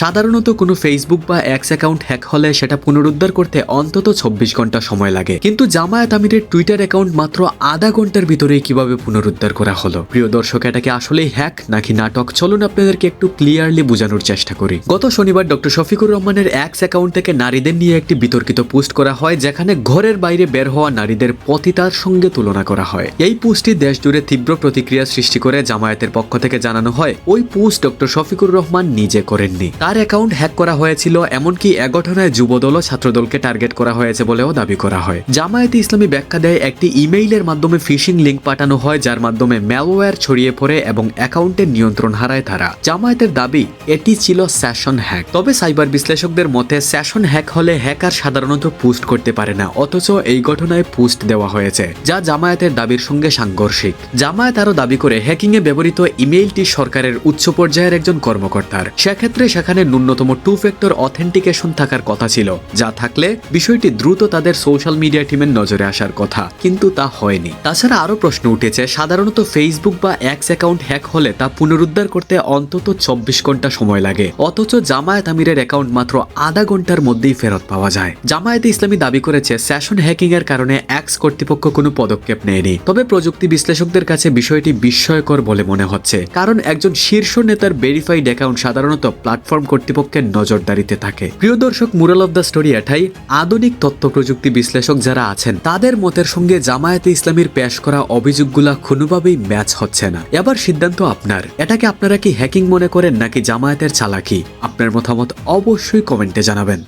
সাধারণত কোনো ফেসবুক বা এক্স অ্যাকাউন্ট হ্যাক হলে সেটা পুনরুদ্ধার করতে অন্তত ২৪ ঘন্টা সময় লাগে, কিন্তু জামায়াত আমিরের টুইটার অ্যাকাউন্ট মাত্র আধা ঘন্টার ভিতরেই কিভাবে পুনরুদ্ধার করা হলো? প্রিয় দর্শক, এটাকে আসলেই হ্যাক নাকি নাটক? চলুন আপনাদেরকে একটু ক্লিয়ারলি বোঝানোর চেষ্টা করি। গত শনিবার ডক্টর শফিকুর রহমানের এক্স অ্যাকাউন্ট থেকে নারীদের নিয়ে একটি বিতর্কিত পোস্ট করা হয়, যেখানে ঘরের বাইরে বের হওয়া নারীদের পতিতার সঙ্গে তুলনা করা হয়। এই পোস্টটি দেশ জুড়ে তীব্র প্রতিক্রিয়া সৃষ্টি করে জামায়াতের পক্ষ থেকে জানানো হয় ওই পোস্ট ডক্টর শফিকুর রহমান নিজে করেননি, তার অ্যাকাউন্ট হ্যাক করা হয়েছিল। এমনকি এ ঘটনায় যুবদল ও ছাত্রদলকে টার্গেট করা হয়েছে বলেও দাবি করা হয়। জামায়াতে ইসলামী ব্যাখ্যা দেয়, একটি ইমেইলের মাধ্যমে ফিশিং লিঙ্ক পাঠানো হয়, যার মাধ্যমে ম্যালওয়্যার ছড়িয়ে পড়ে এবং অ্যাকাউন্টের নিয়ন্ত্রণ হারায় তারা। জামায়াতের দাবি এটি ছিল সেশন হ্যাক। তবে সাইবার বিশ্লেষকদের মতে সেশন হ্যাক হলে হ্যাকার সাধারণত পোস্ট করতে পারে না, অথচ এই ঘটনায় পোস্ট দেওয়া হয়েছে, যা জামায়াতের দাবির সঙ্গে সাংঘর্ষিক। জামায়াত আরও দাবি করে হ্যাকিংয়ে ব্যবহৃত ইমেইলটি সরকারের উচ্চ পর্যায়ের একজন কর্মকর্তার। সেক্ষেত্রে সেখানে ন্যূনতম 2 ফ্যাক্টর অথেন্টিকেশন থাকার কথা ছিল, যা থাকলে বিষয়টি দ্রুত তাদের সোশ্যাল মিডিয়া টিমের নজরে আসার কথা, কিন্তু তা হয়নি। তাছাড়া আরও প্রশ্ন উঠেছে, সাধারণত ফেসবুক বা এক্স অ্যাকাউন্ট হ্যাক হলে তা পুনরুদ্ধার করতে অন্তত ২৪ ঘন্টা সময় লাগে, অথচ জামায়াত আমিরের অ্যাকাউন্ট মাত্র আধা ঘন্টার মধ্যেই ফেরত পাওয়া যায়। জামায়াতে ইসলামী দাবি করেছে সেশন হ্যাকিং এর কারণে এক্স কর্তৃপক্ষ কোনো পদক্ষেপ নেয়নি। তবে প্রযুক্তি বিশ্লেষকদের কাছে বিষয়টি বিস্ময়কর বলে মনে হচ্ছে, কারণ একজন শীর্ষ নেতার ভেরিফাইড অ্যাকাউন্ট সাধারণত প্ল্যাটফর্ম কর্তৃপক্ষের নজরদারিতে থাকে। প্রিয় দর্শক, মোরাল অফ দ্য স্টোরি এটাই, আধুনিক তথ্য প্রযুক্তি বিশ্লেষক যারা আছেন তাদের মতের সঙ্গে জামায়াতে ইসলামীর পেশ করা অভিযোগগুলা কোনোভাবেই ম্যাচ হচ্ছে না। এবার সিদ্ধান্ত আপনার, এটাকে আপনারা কি হ্যাকিং মনে করেন নাকি জামায়াতের চালাকি? আপনার মতামত অবশ্যই কমেন্টে জানাবেন।